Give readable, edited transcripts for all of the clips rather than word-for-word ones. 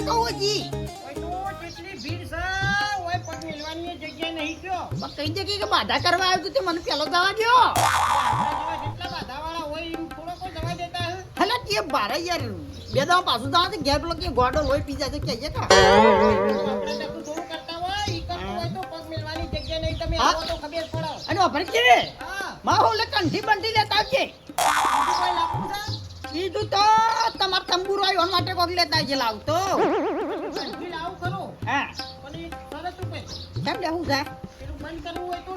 કહું હજી ઓય તો કેટલી ભીડ છે ઓય પગ મેલવાની જગ્યા નહીં કયો કઈ જગ્યાએ કે બાધા કરવા આવ્યો તું તે મને પેલો જવા દ્યો કેટલા બાધાવાળા હોય એમ થોડો કોઈ જવા દેતા હે હલે તે બારે યાર બે દાવ પાછું જવા દે ઘેર પેલો કે ગોડો લોહી પી જાય કે કા આપણે તો થોડું કરતા હોય ઈ કરતું હોય તો પગ મેલવાની જગ્યા નહીં તમે આવો તો ખબર પડે અને ઓફર કે હા માહો લે કંઠી બંટી લેતા આવજે બીજું કોઈ લાગતું છે કીધું તો તમાર તંબુરો આવ્યો માટે કોક લેતા આવજે લાવતો કંઠી લાવું ખરું હા પણ ઈ શરત ઉપર કેમ લેવું છે પેલું બંધ કરવું હોય તો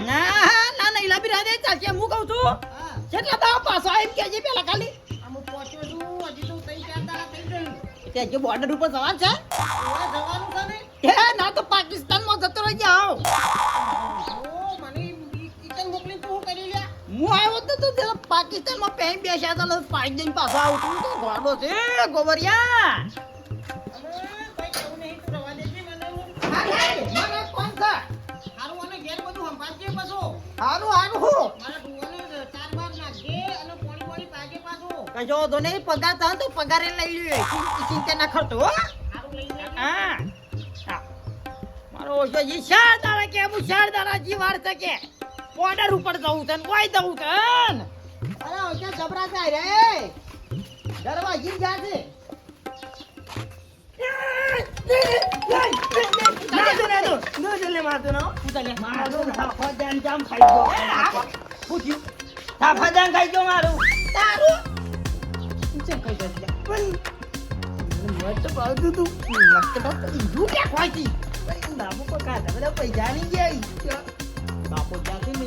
ના ના નહીં લાવી રાધે ચાલશે હું કહું છું હા કેટલા દાવ પાછો એમ કેજે પેલા ખાલી આમ પહોંચ્યો છું હજી તો 3-4 દાડા થઈ ગયું તે જે બોર્ડર ઉપર જવાનું છે ઓય જવાનું છે ને હે ના તો પાકિસ્તાનમાં જતો રહી જાવ ઓ મને ઈકન મોકલી તો હું કરી લ્યા હું આવ્યો તો તે પાકિસ્તાનમાં પેન બેસ્યા તો પાઈ દઈને પાછો આવું તું તો ગોડો છે ગોબરિયા અને કોઈ કેવું નહીં તો રવા દેજે મને હું મારે કોણ છે હારું અને ઘેર બધું સંભાળજે પાછો હારું હારું મારા ડુવાને 4 બાર નાખજે અને પાણી પાજે પાછો કશો તો નહીં પગાર થાય તો પગારે લઈ લ્યો ચિંતા ના કરતો હો હારું લઈ લેજે હા હા. મારો ઓછો જી ચાર દાડા કે હું ચાર દાડા જી વાર છે કે બોર્ડર ઉપર જવું છે ને કોઈ જવું છે ને. અરે ઓછો જબરા થાય રે ગરવા જી જા છે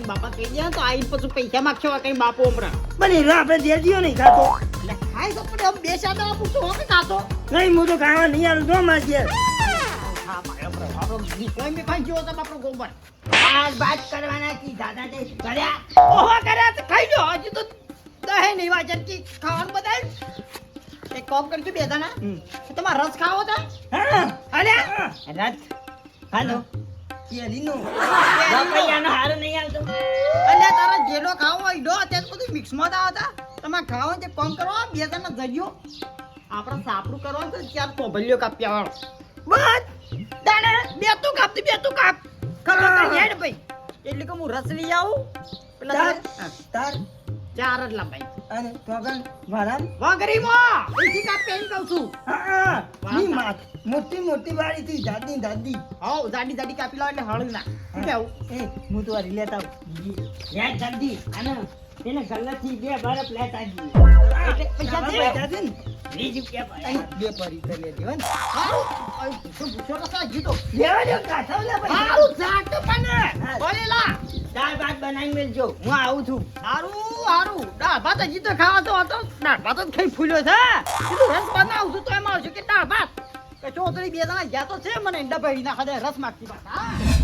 બાપા કહી દે તો આઈ પછી પૈસા માગશો કઈ બાપો હમણાં બની આપણે દેજીઓ નહીં ખાતો એટલે ખાઈ તો પણ બે સાદા પૂછો કે ખાતો નહીં હું તો ખાવા નહીં આવું જો માં છે હા ભાઈ આપણો કોઈ મે ખાઈ ગયો તો આપણો ગોબર આજ બાત કરવાના કી દાદા તે કર્યા ઓહો કર્યા તો ખાઈ જો હજી તો દહે નહીં વાજન કી ખાવાનું બધાય એક કોમ કરજો બે દાના તમાર રસ ખાવો તો હા અલે રાત હાલો કેરીનો બાપૈયાનો હારો નહીં આવતો અલે તારા જેલો ખાવો હોય ડો અત્યારે બધું મિક્સ માં આવતા તમારે ખાવો છે કોમ કરો બે દાના જડ્યો આપણે સાપડું કરવાનું તો ચાર પોભલ્યો કાપ્યા વાળો બસ દાણા બે તું કાપ ખબર હેડ ભાઈ એટલે કે હું રસ લઈ આવું પેલા તાર ચાર જ લાભાઈ અને તોગન મારા વાગરીમાં એથી કાપ પેન કહું છું હા ની માત મોટી મોટી વાળી થી દાદી દાદી હાઉ જાડી જાડી કાપી લાવ એટલે હળ ના શું કેવું એ હું તો આ લેતા આવું યાર જલ્દી અને એને ગલ્લાથી બે બરફ લેતા આવી એટલે પૈસા દે દાદી ને બીજું કે ભાઈ બે પરી કરી લેજો ને હારું પૂછો તો સા જીતો લેવા દો કાઠા લે હારું જાટ પણ બોલેલા દાળ ભાત બનાવીને મેલજો હું આવું છું હારું દાળ ભાત હજી તો ખાવા તો હતો દાળ ભાત જ ખાઈ ફૂલ્યો છે કીધું રસ બનાવું છું તો એમ આવશે કે દાળ ભાત કે ચોતરી બે જણા ગયા તો છે મને ડબાઈ ના ખાધે રસ માગતી પાછા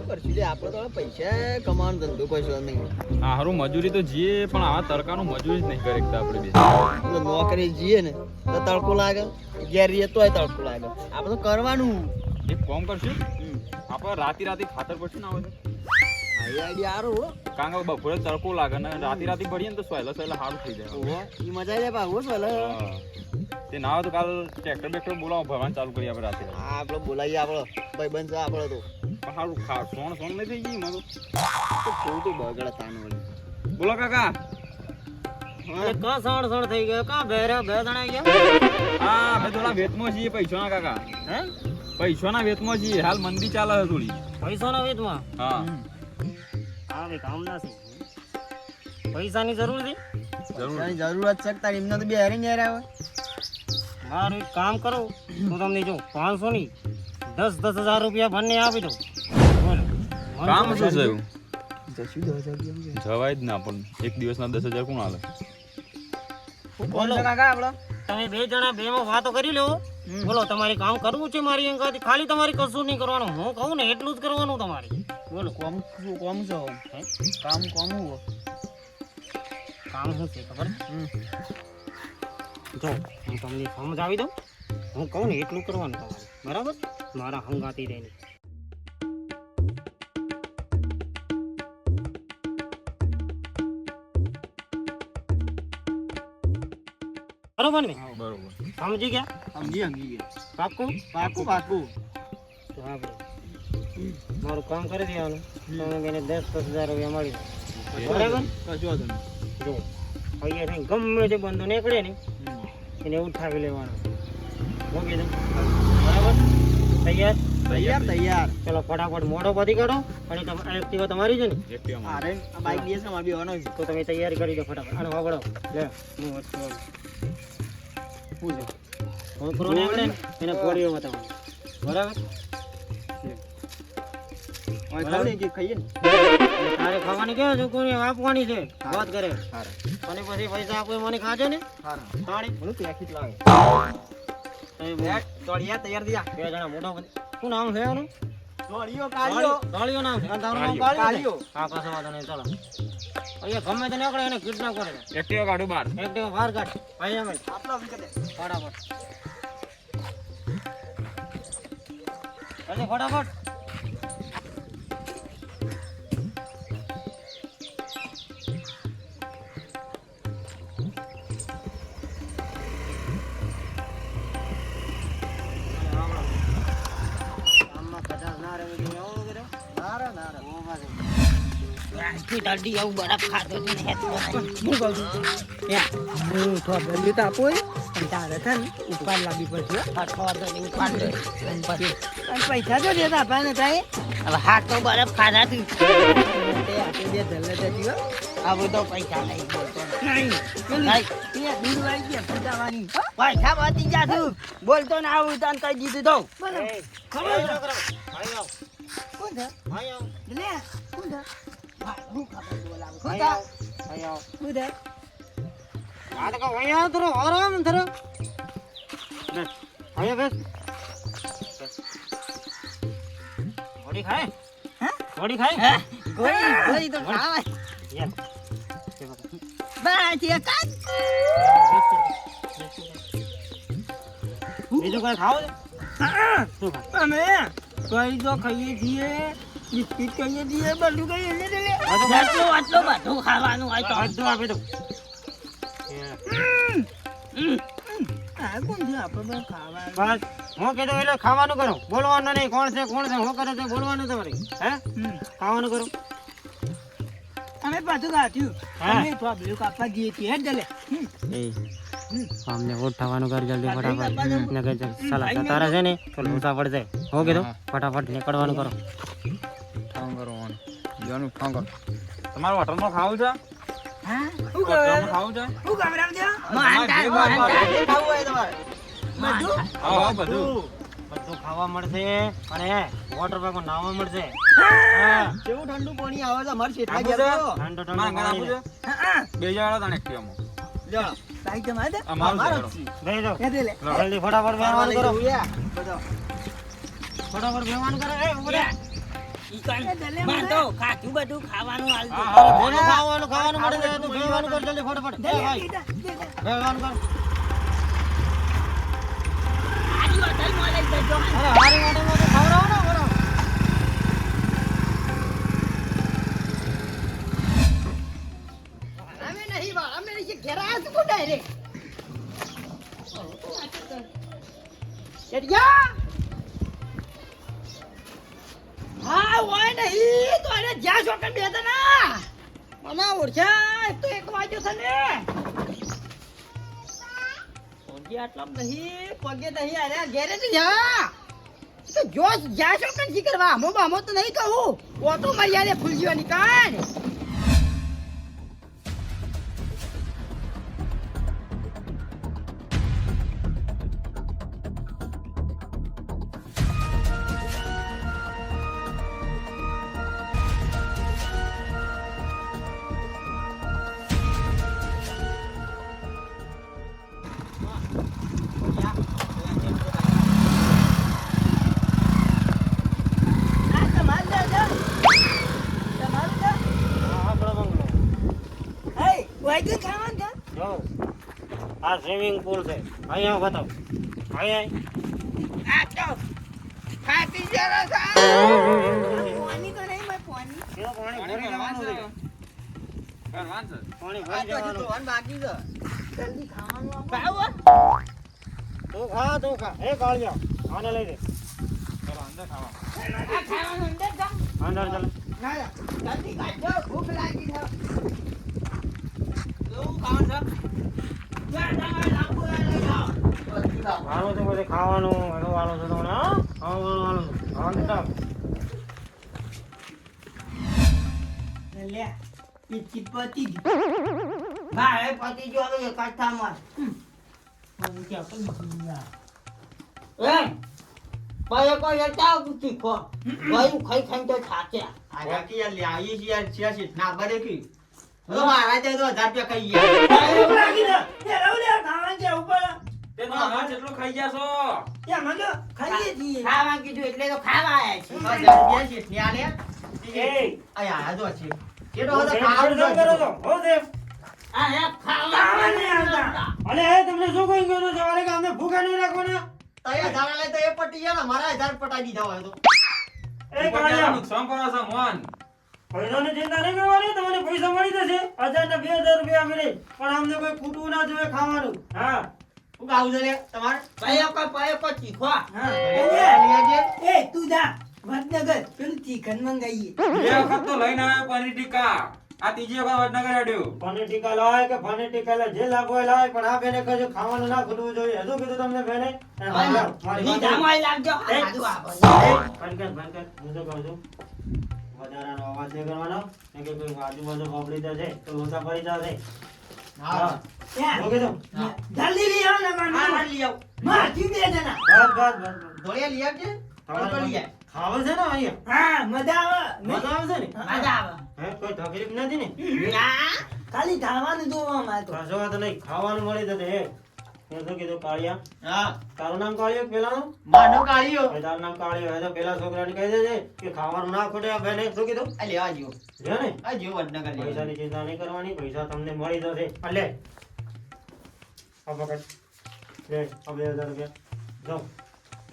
કરશું લે આપણે તો પૈસા કમાવાનો ધંધો કરશો નહીં હારું મજૂરી તો જીએ પણ આવા તડકાનું મજૂરી જ નહીં કરી શકતા આપણે બે તો નોકરી જઈએ ને તો તડકો લાગે ઘેર રહીએ તોય તડકો લાગે આપણે તો કરવાનું એક કામ કરશું આપણે રાતે ખાતર પડશે ના હોય આઈડિયા સારું હો કારણ કે બપોરે તડકો લાગે ને રાતે ભરીએ ને તો સહેલા સારું થઈ જાય ઓહો ઈ મજા લે પા હો ભલે હા. તે ના હોય તો કાલ ટ્રેક્ટર બેક્ટર બોલાવો ભરવાનું ચાલુ કરીએ આપણે રાતે હા આપણે બોલાવીએ આપણો ભાઈબંધ છે આપણો તો પણ સારું સોણ નહીં થઈ ગઈ મારું થોડું તો બગડે તાનો બોલો કાકા કા સણ થઈ ગયો કા બે જણા ગયા હા અમે થોડા વેતમાં છીએ પૈસાના કાકા હે પૈસાના વેતમાં છીએ હાલ મંદી ચાલે છે થોડી પૈસાના વેતમાં હા હા ભાઈ કામ ના છે પૈસાની જરૂર છે જરૂર જરૂરત છે તાર એમને તો બે હારી ને આવે મારું એક કામ કરો તો તમને જો 500 ની 10,000 રૂપિયા બંને આપી દઉં બોલો કામ શું છે એવું જશું 10,000 જવાય જ ના પણ એક દિવસના 10,000 કોણ હાલે બોલો કાકા આપણો તમે બે જણા બે માં વાતો કરી લો બોલો તમારે કામ કરવું છે મારી અંગાથી ખાલી તમારે કશું નહીં કરવાનું હું કહું ને એટલું જ કરવાનું તમારે બોલો કોમ છે હે? કામ હું કામ શું છે ખબર જો હું તમને સમજાવી દઉં હું કહું ને એટલું કરવાનું તમારે બરાબર મારા હંગાતી રહીને બરોબર ને હા, બરોબર. સમજી ગયા સમજી ગયા પાક્કું પાકું પાકું તો હા ભાઈ મારું કામ કરી દેવાનું તમે બેને 10,000 રૂપિયા મળી બરાબર કશું વાંધો નહીં. જો અહીંયાથી ગમે તે બંધો નીકળે ને એને ઉઠાવી લેવાનો હું કીધું બરાબર તૈયાર તૈયાર તૈયાર ચલો ફટાફટ મોઢો પતી કાઢો અને એક્ટિવા તમારી છે ને એકટીવા માં. અરે આ બાઈક દિવસ માં બેવાનો છે તો તમે તૈયારી કરી દો ફટાફટ અને વાપરો લે હું વસ્તુ શું છે છોકરો નીકળે ને એને પોડીઓ બતાવવાનો બરાબર હવે ખાવ ને કે ખાઈએ ને તારે ખાવાની કેવું છોકરી આપવાની છે વાત કરે સારા અને પછી પૈસા આપો મને ખાજો ને સારા તાળી મને પેકેટ લાવે એ બોલ. તોડિયા તૈયાર થયા બે જણા મોટો શું નામ છે એનું તોડિયો કાઢ્યો કાળિયો નામ છે અને તારું નામ કાળિયો. કાળિયો છે? હા પાછો વાંધો નહીં ચલો અહીંયા ગમે તે નીકળે એને કિડનેપ કરે એકટીવા કાઢું બહાર. એક દિવસ બહાર કાઢ ભાઈ અમે આપલો વિકતે ફટાફટ જલ્દી ફટાફટ ગામમાં કદાચ ના રહેવું જોઈએ આવું કરે નારા નારા દાદી આવું બરફ ખાતો જ નહીં હું કહું છું હું થોડા દલ્યું તો આપો પણ તારે છે ને ઉપાડ લાવવી પડશે અને પૈસા તો દેતા આપણને થાય હવે હાથ તો બરફ ખાધા તું તે આપી દે ધલ્લે જતી હો હવે તો પૈસા નહીં બોલતો નહીં પેલું નહીં. એ દૂધ વાળી ગયા પૂજાવાની પૈસા વધી જા તું બોલતો ને આવું તને કહી દીધું તો બોલો એ, ખબર ભાઈ છે? આવો, ભાઈ આવો, કોણ છે ભાઈ આવો, લે કોણ છે હું ખબર બોલાવું કોણ ભાઈ છે આવો, ભાઈ આવો. કોણ છે આ તો કહો, ભાઈ આવો થોડો આરામ થોડો બેસ અહીંયા બેસ વડી ખાય હા? વડી ખાય હે? ગોળી ગોળી તો ખાવાય યાર બસ એક જ બીજું કઈ ખાવ છે હા, શું ખાય અમે કઈ તો ખાઈએ છીએ બિસ્કિટ ખાઈએ છીએ બધું ખાઈએ છીએ લે આટલું આટલું બધું ખાવાનું હોય તો બધું આપી દઉં આ કોણ છે આપણે બધા ખાવા બસ હું કીધું એટલે ખાવાનું કરો બોલવાનું નહીં કોણ છે હું કરે છે બોલવાનું તમારે હે ખાવાનું કરો અમે પાછું કાઢ્યું હા. અમે તો બધું કાપવા જઈએ છીએ હે જલે અમને ઉઠાવવાનું કર જલ્દી ફટાફટ ને કે સાલા તારા છે ને તો લોસા પડશે હું કીધું ફટાફટ નીકળવાનું કરો ફોન કરવાનું. બીજાનું ફોન કરો. તમારું હોટલમાં ખાવું છે? હા શું હોટલમાં કરે ખાવું છે? શું ખબર દે મોહનથાળ, મોહનથાળ. જે ખાવું હોય તમારે બધું હા, હા, બધું. બધું ખાવા મળશે અને વોટર પાર્કમાં નાહવા મળશે કેવું ઠંડુ પાણી આવે છે અમારે શેઠા આપવું ગયા છે? તો ઠંડો મારે ઠંડો અંગાત આપવું છે? હા બે જણા તાણે એકટીવામાં. લ્યો ભાઈ તમારે દે આ મારું છે, અમારો કરો. જ છે. બેહી જાઓ. હે દે લે જલ્દી ફટાફટ બેહવાનું કરો ઉયા, બધો. ફટાફટ બેહવાનું કરો એ ઉભો રહે. ઈ કઈ બાંધો, ખાધું બધું ખાવાનું હાલતું. હા, હા, બોલો, ખાવાનું મળે છે તું બેહવાનું કર જલ્દી ફટાફટ દે એ લે ભાઈ દે બેહવાનું કર આજુ હોટલમાં લઈ જજો. અરે હારી હોટલમાં તો ખવડાવો ને બરાબર અમે નહીં વા, અમે નહીં ઘેર આવ્યા છું કોણ direct? શેઠિયા! હા, હોય નહીં, તો એને જ્યાં શોખન બે હતા ના. મને ઓળખ્યા, એક તો 1 વાગ્યો છે ને. પગે આટલા નહીં, પગે નહીં, અરે ઘેરે જ જા. તો જો જ્યાં શોખન શી કરવા, આમો તો નહીં કહું. ઓટો મર્યાદે ફૂલજીવાની કાન. આ તમારે દે દે તમારું દે હા આપણો બંગલો હે વાઈકલ ખાવાનું છે જો આ સ્વિમિંગ પૂલ છે અહીંયા બતાવ અહીંયા આ તો ખાતી જરા સા. પાણી તો નહીં ભાઈ પાણી કેવો પાણી ભરી જવાનું છે કરવાનું છે. પાણી આ ભરી તો હજી જવાનું ધોવાનું બાકી છે જલ્દી ખાવાનું આપો. ખાવું તું ખા એ કાળિયા આને લઈ દે ચલો અંદર ખાવા આ ખાવાનું અંદર જાઓ. અંદર ચાલ ના, જલ્દી ખાજો, ભૂખ લાગી છે. કેવું ખાવાનું છે? જ્યાં તમારે લાંબુ લઈ જાઓ. જલ્દી ખાઓ. વાળું તો બધે ખાવાનું એનું વાળું છે તમને હા ખાવાનું ખાવાનું લે, પીચી પતી ગઈ. ના, એ પતી ગયો હવે એક જ થામાં. એમ, ભાઈ કોઈ જતા શીખો. ભાઈ ખાઈ ખાઈને તો થાક્યા. આગળ કે યાર લાવીએ છીએ યાર છે ના બરે કે તો મારા તે તો 1000 રૂપિયા ખાઈ ગયા તે તો હા જેટલું ખાઈ ગયા છો ખાઈએ છીએ. ખાવા કીધું એટલે તો ખાવા આયા છીએ. 1000 રૂપિયા છે ને આલે એ આયા આ જો છે એ તો હું હવે સેમ ખાવાનું સેમ કરો છો હો સેમ આ હે ખાવા નહીં આવતા. અલે એ તમને શું કહી ગયો છો અરે કે અમને ભૂખા નહીં રાખવાના તય ધારા લે તો એ પટી ગયા ને મારા 1000 પટાઈ દીધા હોય તો એ કાળિયા નુકસાન કરો છો મોહન પૈસાની ચિંતા નહીં કરવાની તમને પૈસા મળી જશે 1000 ને 2000 રૂપિયા મળે પણ અમને કોઈ ખૂટવું ના જોઈએ ખાવાનું હા હું ગાઉં છે લે તમાર પાયો કો ચીખો. લેજે એ તું જા વડનગર પેલું ચિકન મંગાઈએ. બે વખત તો લઈને આવ્યો પનીર ટીકા આ ત્રીજી વખત વડનગર હેડ્યો પનીર ટીકા લાય કે પનીર ટીકા લાય જે લાગો એ લાય પણ આ બેને કહેજો ખાવાનું ના ખૂટવું જોઈએ હજુ કીધું તમને બેને મારી ઈ જામાઈ લાગજો. એ, સાદું આપો. બંધ કર હું તો કહું છું વધારાનો અવાજ નહીં કરવાનો કેમ કે કોઈ આજુબાજુ પબ્લિક છે તો લોચા પડી જશે હા ત્યાં. ઓકે તો જલ્દી લઈ આવો ને હા માર. માર લઈ આવ માર જી બે જણા. બસ ધોળિયા લઈ આવજે તમારે લઈ આવ ખાવું છે ને અહીંયા હા, મજા આવે. મજા આવે છે ને મજા આવે. હે કોઈ તકલીફ નથી ને ના, ખાલી ખાવાનું જોવામાં તો. કશો વાત નહીં ખાવાનું મળી જશે હે મેં શું કીધું કાળિયા હા તારું નામ કાળિયો પેલાનું માનો કાળિયો તારું નામ કાળિયો હે તો પેલા છોકરાને કહી દેજે કે ખાવાનું ના ખૂટે આ બેને શું કીધું આ લેવા જો લ્યો ને આ જો વડનગર લેવા પૈસાની ચિંતા નહીં કરવાની પૈસા તમને મળી જશે આ લે આ પકડ લે આ 2000 રૂપિયા જાઓ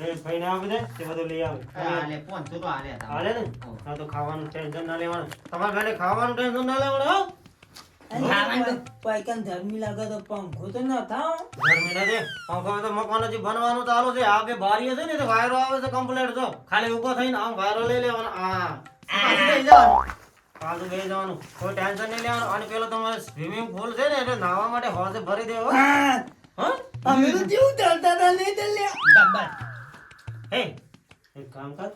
એ ભાઈને આપી દે તે બધું લઈ આવે હા લે 500 તો આલે હતા હાલે ને હા તો ખાવાનું ટેન્શન ના લેવાનું તમારા ઘરે ખાવાનું ટેન્શન ના લેવાનું હો ખાવાનું તો પૈકન ધર્મી લાગે તો પંખો તો ન થાવ. ગરમી નથી પંખો તો મકાન હજી બનવાનું ચાલુ છે આ બે બારીઓ છે ને તો વાયરો આવે છે કમ્પ્લીટ તો ખાલી ઊભો થઈને આમ વાયરો લઈ લેવાનો હા પાછું લઈ જવાનું પાછું લઈ જવાનું કોઈ ટેન્શન નહીં લેવાનું અને પેલો તમારે સ્વિમિંગ પૂલ છે ને એટલે નાહવા માટે હોશે ભરી દેવો હા, હા અમે તો જેવું તરતા હતા નહીં તરલ્યા. ડબ્બા હે એક કામ કર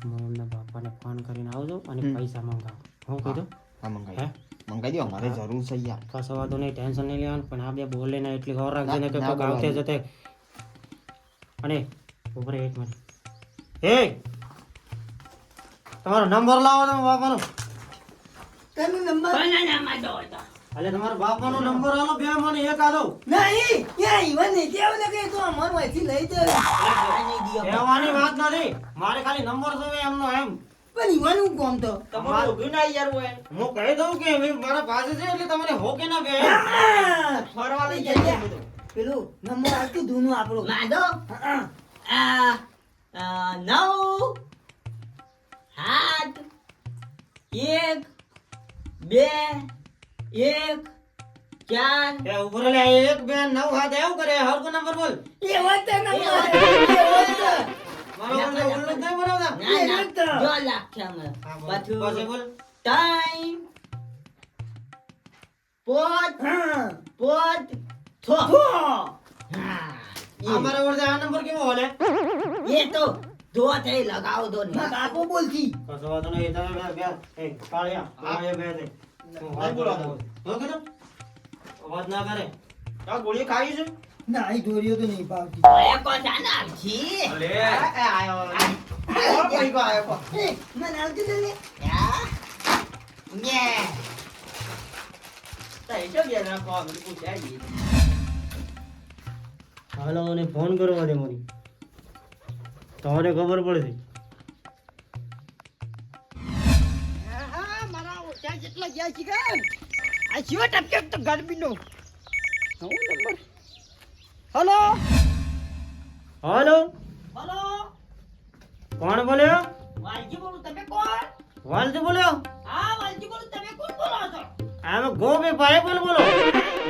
મમ્મીના બાપાને ફોન કરીને આવજો અને પૈસા મંગાવો હું કીધું હા હે? મંગાઈ દો અમારે જરૂર છે યાર કશો વાંધો નહીં ટેન્શન નહીં લેવાનું પણ આ બે બોલે ને એટલી ખબર રાખજે ને કે ના કોક આવતે બોલાય. જતે અને ઉપર એક મિનિટ હે તમારો નંબર લાવો તમે બાપાનો તને નંબર બનાનામાં દો તો. અલે તમારા બાપાનો નંબર આલો બે મને એક આલો નહીં ત્યાં ઈવન નહીં કેવું ને કે તું અમારું અહીંથી લઈ જાય. કહેવાની વાત નથી મારે ખાલી નંબર જોવે એમનો એમ પણ ઈવન હું કોમ તો. તમારું ઊભું ના યાર હોય હું કહી દઉં કે હવે મારા પાસે છે એટલે તમને હોકે ના બે હા, ફરવા લઈ જાય બધું પેલું નંબર આવતું ધૂનું આપણું. માધો હા, આ 9 7 1 2 1 4 એ ઉપર લે એક બે 9 હાથ એવું કરે હરકો નંબર બોલ એવો જ તો નંબર. એવો જ તો. મારો બોલ ઉલ્લુ જ નહીં બરાબર ના ના એ તો. જો લાખ્યા હા, બોલ. પાછું પછી બોલ ટાઈમ પોત હા. પોત થો. હા આ બરાબર છે આ નંબર કેવો હોલે એ તો દો થઈ લગાવ દો ને મારા બાપો બોલતી. કશો વાંધો નહીં તમે બે એક કાળિયા તમે બે દે હું વાત બોલો. બોલાવું હું કીધું અવાજ ના કરે આ ગોળીઓ ખાવી છે ના એ દોરીઓ તો નહીં પાવતી. એ કો જાના છી અલે આયો કોઈ કો આયો કો એ, મને આવતી તો લે. યા ને તઈ જો ગયા ના કો મને પૂછ્યા જી હાલો અને ફોન કરવા દે મને તમારે ખબર પડશે હા, મારા ઓછા જેટલા ગયા છે કે આ શિવા ટપકે તો ગરમીનો નવો નંબર. હલો હાલો હલો કોણ બોલ્યો વાલજી બોલું, તમે કોણ? વાલજી બોલ્યો હા વાલજી બોલું, તમે કોણ બોલો છો? આમે ગોપી પાઇપલ બોલો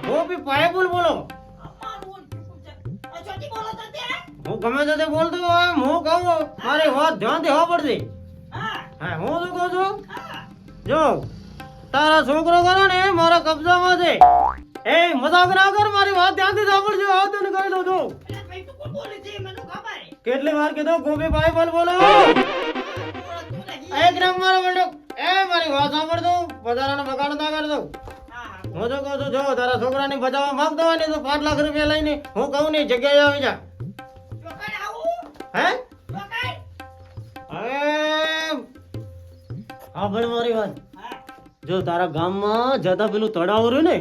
ગોપી પાઇપલ બોલો અમારું ઓળખ્યું છે. આ ચોથી બોલો છો તે? હું ગમે તે બોલતો હોય હું કહું મારી વાત ધ્યાનથી સાંભળજે હા હા હું શું કહું છું હા જો તારા છોકરો કરો ને મારા કબજામાં છે એ મજાક ના કર મારી વાત ધ્યાનથી સાંભળજો આ તને કહી દઉં છું એટલે ભાઈ તું કોણ બોલે છે મને ખબર છે. કેટલી વાર કીધું ગોપી પાઇપલ બોલો ઓળખતું નહીં. એક નંબર બોલો એ મારી વાત સાંભળજો વધારાનો બગાડ ના કરજો હા હા હું તો કહું છું જો તારા છોકરાને બચાવવા માંગતો હોય ને તો 5 લાખ રૂપિયા લઈને હું કહું ને એ જગ્યાએ આવી જા ચોકાઈ આવું હે ચોકાઈ હવે સાંભળ મારી વાત હા જો તારા ગામમાં જતા પેલું તળાવ રહ્યું ને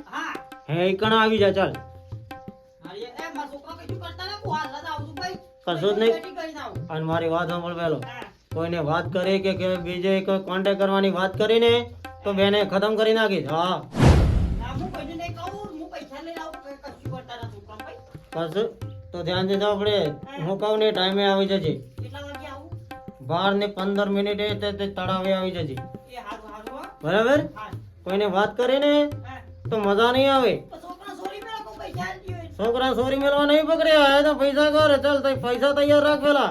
હા હે ઈકણ આવી જા ચાલ મારી એ મારા છોકરા કશું કરતા ને હું હાલ જ આવું છું ભાઈ કશું જ નહીં. બેટી કરીને આવું. અને મારી વાત સાંભળ પહેલો હા કોઈને વાત કરી કે બીજે કોઈ કોન્ટેક્ટ કરવાની વાત કરીને તો બેને ખતમ કરી નાખીશ હા ના હું કોઈને નહીં કહું હું પૈસા લઈને આવું કઈ કશું કરતા ના છોકરા ભાઈ કશું તો ધ્યાન દેજો આપણે હું કહું ને ટાઈમે આવી જજે કેટલા વાગે આવું 12 ને 15 મિનિટે તે તળાવે આવી જજે એ હારું હારું હો. બરાબર હા કોઈને વાત કરીને હા તો મજા નહીં આવે તો છોકરા સોરી મેળા કોઈ પૈસા આલી હોય છોકરા સોરી મેળવા નહીં પકડ્યા એ તો પૈસા કરે ચાલ તો પૈસા તૈયાર રાખ પેલા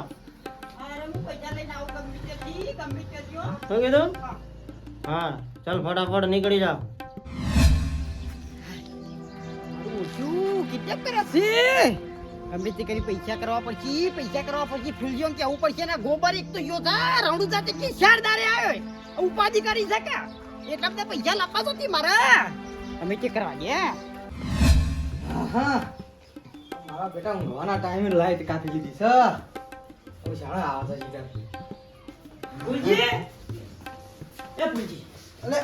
અરે હું પૈસા લઈને આવું ગમે ત્યાંથી હો. શું કીધું હા. હા ચાલ ફટાફટ નીકળી જા શું કિડનેપ કર્યા છે ગમે તે કરી પૈસા કરવા પછી ફૂલજીઓ કેવું પડશે ને ગોબર એક તો યો જા રણું જાતે કે શારદારે આવ્યો ઉપાધિ કરી શકે એટલા બધા પૈસા લાવવા તો તી મારે અમે તે કરવા ગયા મારા બેટા ઊંઘવાના ટાઈમે લાઈટ કાપી દીધી છે હવે શાળા આવે છે જીગર ફૂલજી એ ફૂલજી અલે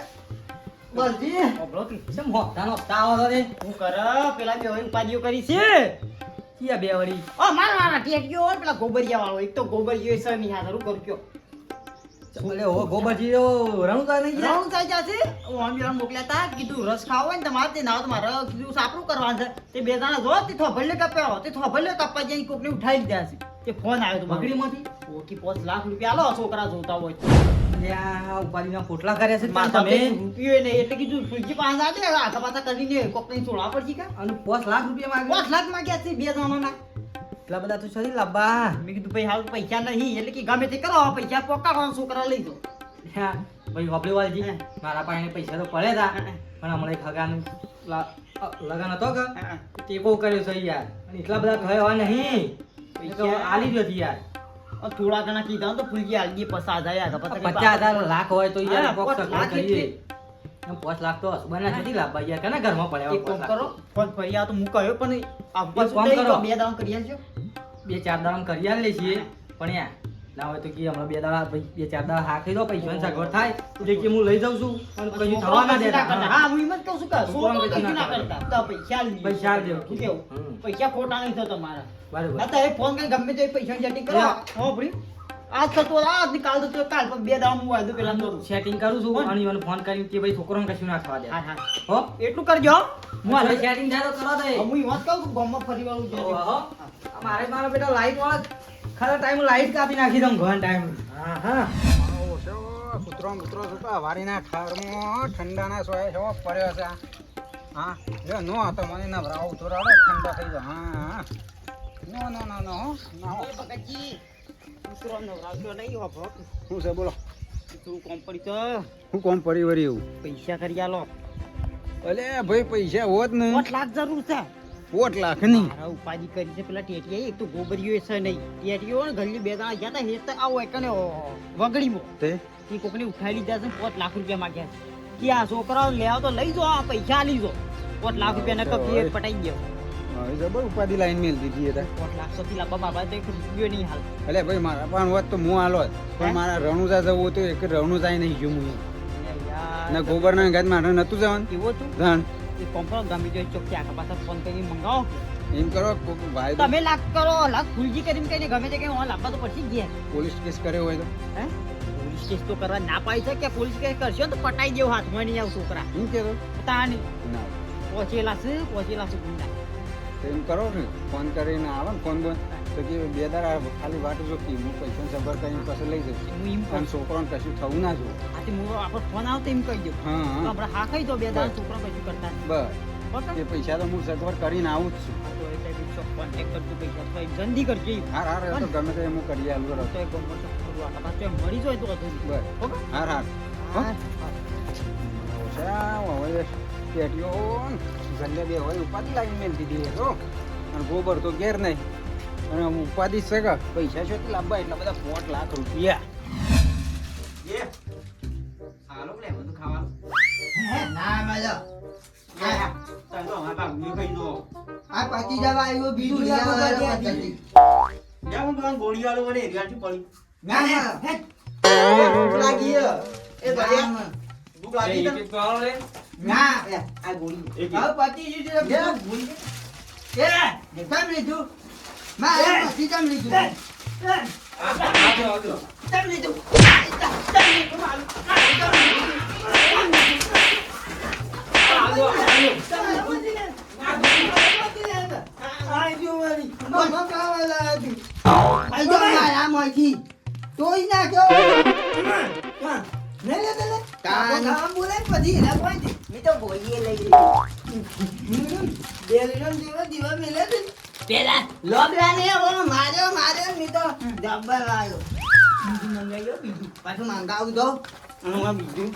બલજી ઓબળો કે કેમ હોતાનો હપ્તા આવે છે હું કર પેલા બે ઉપાધિઓ કરી છે કિયા બે વળી ઓ મારા ટેકિયો હોય પેલા ગોબરિયા વાળો એક તો ગોબરિયો છે ની હાથરું કરક્યો અલે ઓ ગોબરજી રણું તા નહીં રાઉન્ડ થઈ જશે હું આમ મોકલ્યા તા કીધું રસ ખાવો હોય ને તમારે તે નાવ તમારે કીધું સાપરું કરવાનું છે તે બે જણા જો તે થોભલે કપ્યા તે થોભલે કપા જઈને કોકને ઉઠાઈ લીધા છે તે ફોન આવ્યો તો બગડીમાંથી ઓકી 5 લાખ રૂપિયા આલો છોકરા જોતા હોય તો અલ્યા ઉપાડીના પોટલા કર્યા છે માતા તમે રૂપિયો નહીં એટલે કીધું ફૂલજી પાંચ આજે આખા પાછા કરીને કોકને છોડવા પડશે કા અને 5 લાખ રૂપિયા માંગે 5 લાખ માંગ્યા છે બે જણાના એટલા બધા તો સરી લાબા મેં કીધું ભાઈ હાલ પૈસા નહીં એટલે કે ગમે તે કરો પૈસા પોકાડવાના છોકરા લઈ જાઓ ભાઈ હોપલી વાલજી હા. મારા પાસે પૈસા તો પડ્યા હતા હા. પણ હમણાં એક હગાનું લગન હતો કે હા. ટેકો કર્યો છે યાર અને એટલા બધા થયા હોય નહીં એ તો પૈસા- આલી જ હતી યાર થોડા ઘણા કીધા તો ફૂલજી હાલજી 50,000 50,000 લાખ હોય તો યાર હા, બોક્સ 5 લાખ કરીએ એમ 5 લાખ તો હસબન્ડના નથી લાવવા યાર કના ઘરમાં પડ્યા એક કામ 5 કરો લાખ? ફોન ફરી આ તો મૂકાયો પણ આ એક પાછું કામ લઈ કરો. જાઓ, બે દામ કરી આલજો બે ચાર દાડા કરી આલે છીએ પણ યાર ના હોય તો કે હમણાં બે દાડા ભાઈ બે ચાર દાડા હાકી દો પૈસાની સગવડ થાય એટલે કે હું લઈ જાઉં છું અને કશું થવા ના દેતા હા હું એમ જ કહું છું કે છોકરાઓ છોકરાઓ કશું કશું ના ના કરતા તો પૈસા આલી દેજો. પૈસા આલી દેજો. શું કેવું હમ. પૈસા ખોટા નહીં થતા મારા બરાબર ના તો એ ફોન કરી ગમે તે પૈસા સેટિંગ કરો હો ભરી આજ થતો આજ ની કાલ થતો કાલ પણ બે દામ હું વાયદો પેલા કરું સેટિંગ કરું છું અને એને ફોન કરીને કે ભાઈ છોકરાને કશું ના થવા દે હા હા હો એટલું કરજો હું હાલે સેટિંગ થાય તો કરવા દે હું એમ જ કહું છું ગામમાં ફરી વાળું છે ઓહો. મારે મારા બેટા લાઈટ વાળા ખરા ટાઈમ લાઈટ કાપી નાખી દઉં ઘણા ટાઈમ હા હા કૂતરો સુતા વારીના ઠારમાં ઠંડાના સોય છો પડ્યો છે હા જો નો તો મને ના ભરાવું તો રાડો ઠંડો થઈ જાય હા નો નો નો નો ના એ ભગતજી દૂસરો નવરાવ્યો નહીં વાપરો શું છે બોલો તું કોમ પડી તો હું કોમ પડી વળી એવું પૈસા કરી આલો અલે ભાઈ પૈસા હોત ને 5 લાખ જરૂર છે 5 લાખ ની મારા ઉપાધિ કરી છે પેલા ટેટિયા એક તો ગોબરીઓ છે નહીં ટેટિયો ને ઘરની બે દાણા ગયા તા હેત આવો એકને વગડીમાં તે એ કોકને ઉઠાઈ લીધા છે 5 લાખ રૂપિયા માંગ્યા છે કે આ છોકરાઓ લેવા તો લઈ જાઓ આ પૈસા આલી જાઓ 5 લાખ રૂપિયા ને કપી એક પટાઈ ગયો હવે જબર ઉપાધિ લાઈન મેલ દીધી હતા 5 લાખ સુધી લાવવા બાબા તો એક રૂપિયો નહીં હાલ અલે ભાઈ મારા પણ હોત તો હું હાલો પણ મારા રણુજા જવું હતું એક રણુજા નહીં ગયું હું ને ગોબર ના ગાત મારે નતું જવાનું કેવો છું ધણ એ કોમ્પ્રો ગમી જોઈ ચોકથી આખા પાછા ફોન કરીને મંગાવો એમ કરો કોક ભાઈ તમે લાખ કરો લાખ ફૂલજી કરીને કઈને ગમે તે કઈ હું લાવવા તો પડશે જ ગયા પોલીસ કેસ કર્યો હોય તો હે પોલીસ કેસ તો કરવા ના પાડી છે કે પોલીસ કેસ કરશો ને તો પટાઈ દેવું હાથમાં નહીં આવ છોકરા એમ કેતો તાની ના પહોંચેલા છે ગુંડા તો એમ કરો ને ફોન કરીને આવે ને ફોન બોન તો કે બે દાડા ખાલી વાટ જો કે હું પૈસા સબર કરીને પછી લઈ જઈશ હું એમ કહું અને છોકરાને કશું થવું ના જોઈએ આથી હું આપણો ફોન આવતો એમ કહી દઉં હા તો હા આપણે હા કહી દો બે દાડા છોકરા કશું કરતા નહીં. બસ બરાબર? એ પૈસા તો હું સગવડ કરીને આવું જ છું તો એટલે બી ચોક કોન્ટેક્ટ કરજો પૈસા તો એ જલ્દી કરજો એ. હાર હાર એ તો ગમે તે હું કરી આલું તો એ ગમો તો ખરું આ પાછો એમ મળી જાય તો વધુ નહીં. બસ બરાબર? હાર હાર હા. હવે પેટીઓ ગલ્લે બે હોય ઉપાધિ લાગી મેલ દીધી તો અને ગોબર તો ઘેર નહીં અને ઉપાધિ છે કે પૈસા છે લાંબા એટલા બધા 5 લાખ રૂપિયા હાલો લે બધું ખાવાનું ના મજા તને તો અમારા ભાગની કહી દો આ પતિ જવા આવ્યો બીજું લઈ આવવા જલ્દી. લે હું તમને ગોળી વાળો મને એરિયાથી પડી ના ના ભૂખ લાગી હે. એ ભલે ના, ભૂખ લાગી તને? ના આ ગોળી હવે પતિ જીજુ લે, ભૂલી ગયા. એ કેમ લીધું માં પતિ કેમ લીધું કેમ લીધું પેલા લોબડા ને માર્યો માર્યો ની તો જબ્બર આવ્યો બીજું મંગાવ્યો બીજું પાછું મંગાવું તો બીજું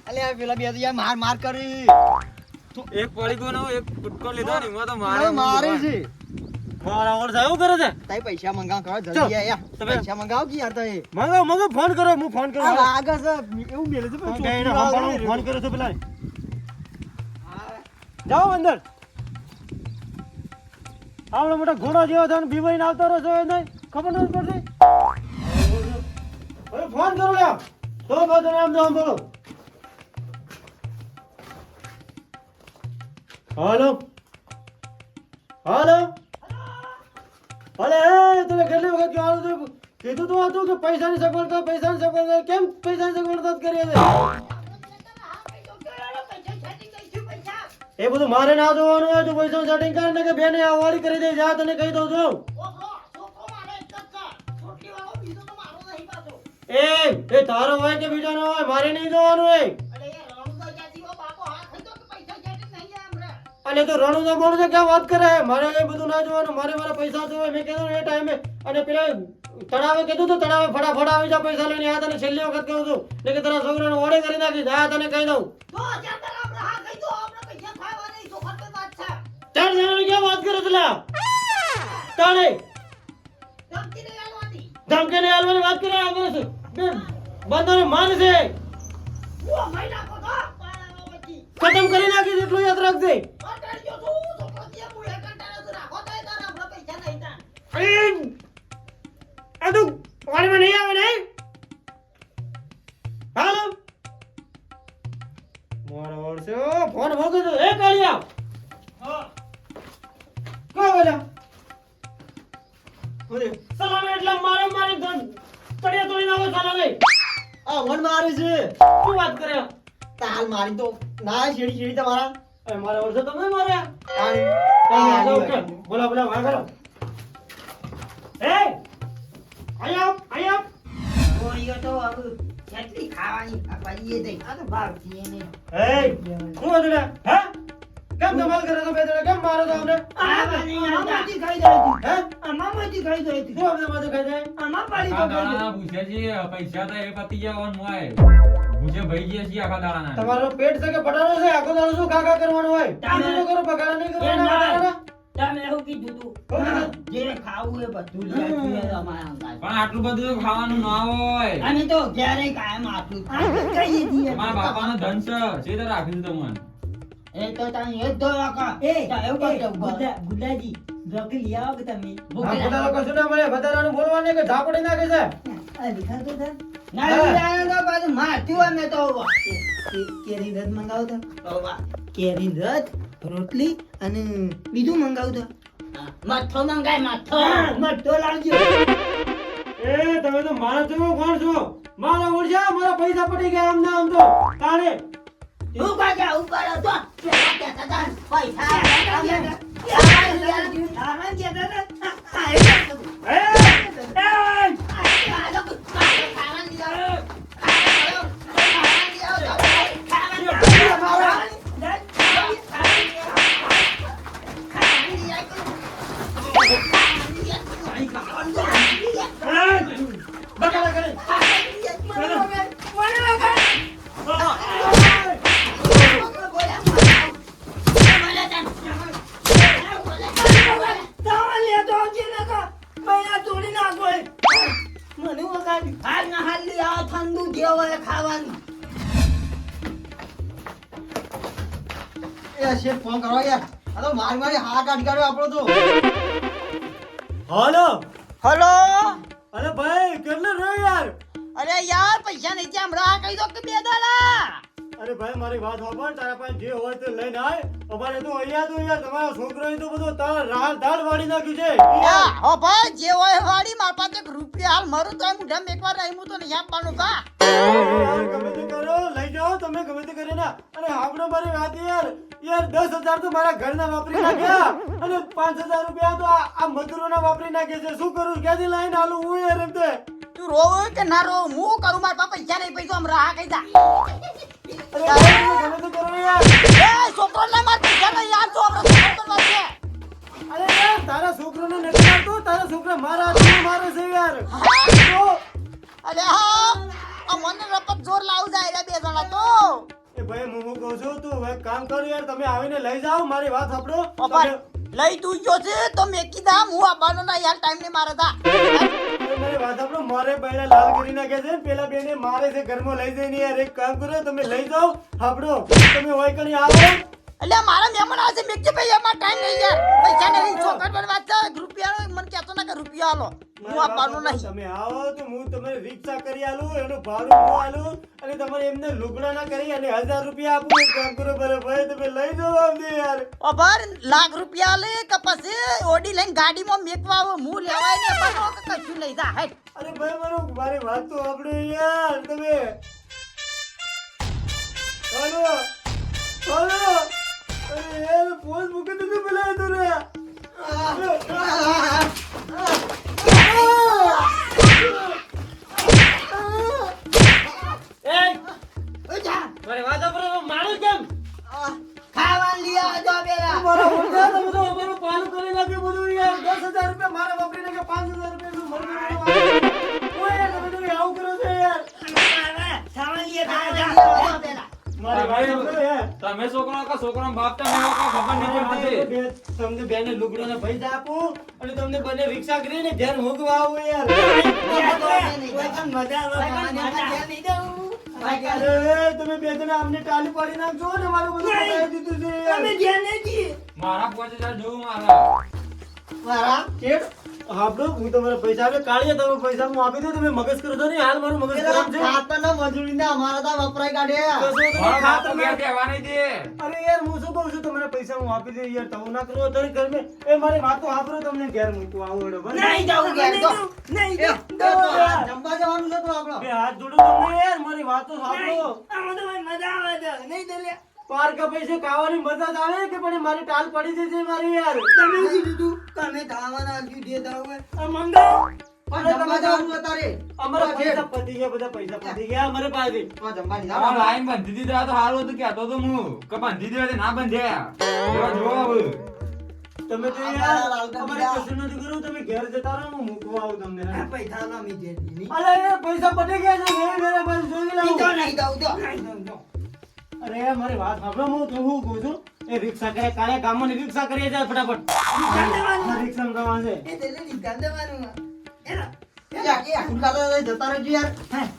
અલ્યા પેલા બે યાર માર માર કરી એક પડી ગયો ને એક કુટકો લીધો ને એમાં તો મારે છે મારા ઓર સાહેબ કરે છે તાઈ પૈસા મંગાવ કરો જલ્દી આયા તમે- પૈસા મંગાવ કે યાર તાઈ મંગો ફોન કરો હું ફોન કરું આ લાગે છે એવું મેલે છે પણ ચોખ્ખી વાત નહીં. ફોન કર્યો છે પેલા જાઓ અંદર આવડો મોટો ઘોડો જેવો છે બીમારી આવતો રહો છો એને ખબર નથી પડતી હવે ફોન કરો લે તો બધું નામ નામ બોલો હાલો હાલો અરે તમે કેટલી વખત કહેવાનું હતું કીધું તો હતું કે પૈસાની સગવડ કર પૈસાની સગવડ કર કેમ પૈસાની સગવડ નથી કરી એ બધું મારે ના જોવાનું હોય તું પૈસાનું સેટિંગ કર ને કે બેને આ વાળી કરી દે જા તને કહી દઉં છું એ તારો હોય કે બીજાનો હોય મારે નહીં જોવાનું હોય અને તો રણુ તો બોલું છે ક્યાં વાત કરે મારે એ બધું ના જોવાનું મારે મારા પૈસા જોવે મેં કીધું એ ટાઈમે અને પેલા તળાવે કીધું તો તળાવે ફટાફટ આવી જા પૈસા લઈને આ તને છેલ્લી વખત કહું છું ને કે તારા છોકરાને ઓળે કરી નાખી આ તને કહી દઉં ચાર જણાની ક્યાં વાત કરે તું તાણે ધમકી નહીં હાલવાની વાત કરે આ મને બે બંધાને માન છે ખતમ કરી નાખી એટલું યાદ રાખજે આ તું વાણીમાં નહીં આવે ને હાલો મારો વર્ષો ફોન મોકલો તો એ કાળિયા કો બોલા ઓરે સલામ એટલે મારે મારી તળિયા તોડી નાખો સલામ આ વન મારે છે શું વાત કરે તાલ મારી તો ના છેડી છેડી તમારા એ મારા વર્ષો તમે માર્યા તાણ બોલા બોલા વાત કરો એ આયા ગોળીઓ તો હવે કેટલી ખાવાની આ પડીએ દઈ આ તો ભાવતી એને એ હું અદલે હે કેમ ધમાલ કરે તો બેદરે કેમ મારો તો અમને આમાંથી ખાઈ જાય હે આમાંથી ખાઈ જાય શું અમને માથે ખાઈ જાય આમાં પાડી આખા તો દાડાના ભૂસ્યા છે પૈસા તો એ પતી જવાનું હોય ભૂસે ભઈ ગયા છીએ આખા દાડાના તમારો પેટ છે કે પટારો છે આખો દાડો શું ખાખા કરવાનું હોય તમે- તમે કરો બગાડા નહીં એ કરવાના ના. બગાડા. તમે એવું કીધું તું જે ખાવું એ બધું લઈ આવજો એ અમારા અંગાત. પણ આટલું બધું તો ખાવાનું ના હોય અમે તો ક્યારેય કાયમ આટલું જ કહીએ છીએ મારા બાપાનું ધન છે તે તો રાખ્યું છે તમને એ તો તમે એ જ તો રાખો. તો એવું કરજો ગુડાજી જોકી લઈ આવો કે તમે આ બધા લોકો શું ના મળે બધાનું બોલવાનું કે ઝાપડી નાખે છે આ લીધા તો થાય ના લીધા તો પાછું મારતું અમે તો કેરી રસ મંગાવો તો કેરી રસ રોટલી અને બીજું મંગાવું તો મઠ્ઠો મંગાય મઠ્ઠો મઠ્ઠો લાવજો એ તમે તો માણસ છો કોણ છો મારા ઓળખ્યા મારા પૈસા પડી ગયા આમ ના આમ તો તાણે હું કાકા ઉપાડો તો પેલા કહેતા હતા પૈસા હાલ ના હાલ લઈ આવો ઠંડુ જેવું ખાવાનું એ શેઠ ફોન કરો યાર આ તો મારી હા કાઢી કાઢ્યો આપણો તો હાલો હલો અરે ભાઈ કેટલે રહ્યો યાર અરે યાર પૈસા નહીં ત્યાં હમણાં કહી દો કે 2 દાડા અરે ભાઈ મારી વાત સાંભળ તારા પાસે જે હોય તે લઈને આય અમારે તો અહીંયા તો યાર તમારો છોકરો તો બધો તારા રાલ દાળ વાળી નાખ્યું છે હા હો ભાઈ જે હોય વાડી માર પાસે 1 રૂપિયા હાલ મારું તો મુઢા એકવાર નહીં હું તો નહીં આપવાનું કા યાર ગમે તે કરો લઈ જાઓ તમે ગમે તે કરે ના અરે આપણો મારી વાત યાર 10,000 તો મારા ઘરના વાપરી નાખ્યા અને 5,000 રૂપિયા તો આ મજૂરોના વાપરી નાખે છે શું કરું ક્યાંથી લઈને આલું હું યાર એમ તે તું રોવ કે ના રોવ હું કરું માર પાસે પૈસા નહીં પૈસો હમણાં હા કહી જા અરે ગમે તે કરો યાર એ છોકરો ના માર પૈસા નહીં યાર તો આપણો છોકરો તો છે અરે યાર તારા છોકરાને નથી મારતો તારા છોકરા મારા હાથમાં મારે છે યાર તો અરે હા આ મને રપત જોર લાવ જાય રે 2 જણા તો એ ભાઈ હું કહું છું તું હવે કામ કર યાર તમે આવીને લઈ જાઓ મારી વાત સાંભળો ઓપર લઈ તું જો છે તો મેકી દા હું આવવાનો ના યાર ટાઈમ ને મારે તા મારી વાત સાંભળો મારે બૈડા લાલ કરી નાખે છે પેલા બેને મારે છે ઘરમાં લઈ જઈને યાર એક કામ કરો તમે લઈ જાઓ સાંભળો તમે હોય કણી આવો એટલે મારા મહેમાન આવશે મેકી ભાઈ એમાં ટાઈમ નહીં યાર પૈસા નહીં છોકર પર વાત છે 1 રૂપિયા મને કહેતો ના કે રૂપિયા આલો હું આપવાનો નહીં તમે આવો તો હું તમને રિક્ષા કરી આલું એનું ભાડું હું આલું અને તમારે એમને લુગડા ના કરી અને 1,000 રૂપિયા આપું એક કામ કરો બરાબર ભાઈ તમે લઈ જાઓ અમને યાર ઓપર લાખ રૂપિયા લે કે પછી ઓડી લઈને ગાડીમાં મેકવા આવો હું લેવાય ને બનો કે કશું લઈ જા હે અરે ભાઈ મારી વાત તો સાંભળો યાર તમે હાલો હાલો અરે યાર ફોન મૂકી દીધું પેલા તો રે ખાવા લઈ આવો તો પેલા મારા હોટા તમે તો અમારું પાલું કરી નાખ્યું બધું યાર 10,000 રૂપિયા મારા વાપરી નાખ્યા 5,000 રૂપિયા ઓય યાર તમે તો આવું કરો છો યાર મારી ભાઈ સાંભળો યાર તમે છોકરો કા છોકરો બાપ તમે કા ખબર નહીં પડતી તમને બેને લુગડો ને પૈસા આપું અને તમને બંને રિક્ષા કરીને ઘેર મૂકવા આવું યાર અરે તમે બે જણા અમને ટાલી પાડી નાખજો ને મારું બધું પતાવી દીધું છે મારા 5,000 જોવું મારા હાબડો હું તમારા પૈસા આપે કાળીએ તમે પૈસા હું આપી દઉં તમે મગજ કરો છો ને હાલ મારું મગજ ખરાબ છે ખાતરનો મજૂરી ને અમારા તા વપરાય કાઢે કશો તમે મારા ખાતર બાપ ના- ઘેર કહેવા નહીં દે અરે યાર હું શું કહું છું તમને પૈસા હું આપી દઉં યાર તમે ના કરો તો ઘર મે એ મારી વાતો સાંભળો તમને ઘેર મૂકવા આવું હેડો બરાબર નહીં જાઉં ઘેર તો જમવા જવાનું છે તો આપણો બે હાથ જોડું તમને યાર મારી વાતો સાંભળો પારકા પૈસે ખાવાની મજા જ આવે કે પણ મારી ટાલ પડી જશે મારી યાર તમે ખાવાના હજુ દે દો પણ અરે જમવા જવાનું અત્યારે અમારા પૈસા પતી ગયા બધા પૈસા પતી ગયા અમારે પાસે તો જમવા નહીં તમારા જવાનું. લાઈન બંધી દીધા તો સારું હતું કહેતો તો હું કે બંધી દીધા તે ના બંધ્યા જો હવે તમે તો યાર અમારે કશું નથી કર્યું તમે ઘેર જતા રહો હું મૂકવા આવું તમને પૈસા ના મીજે અરે યાર પૈસા પતી ગયા છે મેરે પાસે જોઈ નહીં તો લાવું નહીં દઉં તો અરે યાર મારી વાત સાંભળો હું કહું છું એ રિક્ષા કરે કાલે ગામમાં ની રિક્ષા કરીએ જાય ફટાફટ રિક્ષા જવા છે એ તેલે નિકાલ દેવાનું એનો જતા રહેજો યાર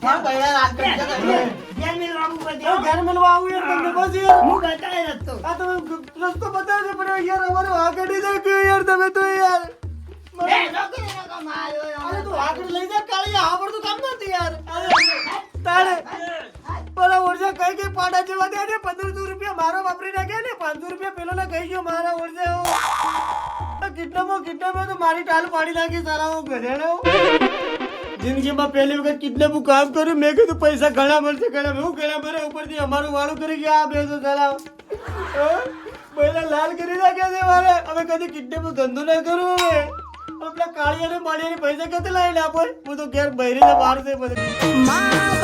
હા પહેલા રાત કરી જતા રહેજો. ધ્યાન મેં લાવવું પડે ઘર મળવા આવું યાર તમને બસ યાર હું બતાવે રસ્તો આ તમે રસ્તો બતાવજો પણ યાર અમારો આગળ નહીં નાખ્યો યાર તમે તો યાર એ રોકી દે કો મારો અરે તું આગળ લઈ જા કાળી આવડ તો કામ નથી યાર તારે બરાબર છે કઈ પાડા જેવા દે ને 1500 રૂપિયા મારો વાપરી નાખ્યા ને 500 રૂપિયા પેલો ના કહી ગયો મારા ઓરજે કેટલામાં તો મારી ટાલ પાડી નાખી સારા હું ગધેડો જિંદગી જિંદગીમાં પહેલી વખત કિડનેપનું કામ કર્યું. મેં કીધું પૈસા ઘણા મળશે ઘણા. હું ઘણા મળે ઉપરથી અમારું વાળું કરી ગયા. આ બેસો ચલાવ પહેલા લાલ કરી નાખ્યા છે મારે. હવે કદી કિડનેપનો ધંધો ના કરું. હવે આપણા કાળિયાને માળિયાને પૈસા કદી લાવીને આપો. હું તો ઘેર બહેરીને બહાર છે બધે.